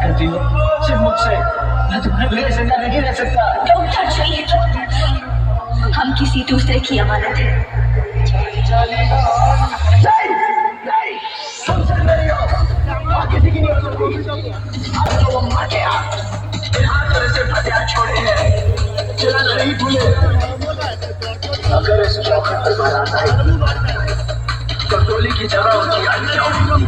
करती हो सिर्फ मुझसे। मैं तुम्हारे बगैर जिंदा नहीं रह सकता। डॉक्टर चाहिए तो हम किसी दूसरे की अमानत है। नहीं नहीं, तुम सिर्फ मेरी हो और किसी की नहीं हो सकती। अब तो वो मर गया, हाथ पर से हथियार छोड़े हैं, चलाना नहीं भूले। अगर इस चौखट पर बारात आई तो गोली की जगह उनकी आंखें होंगी।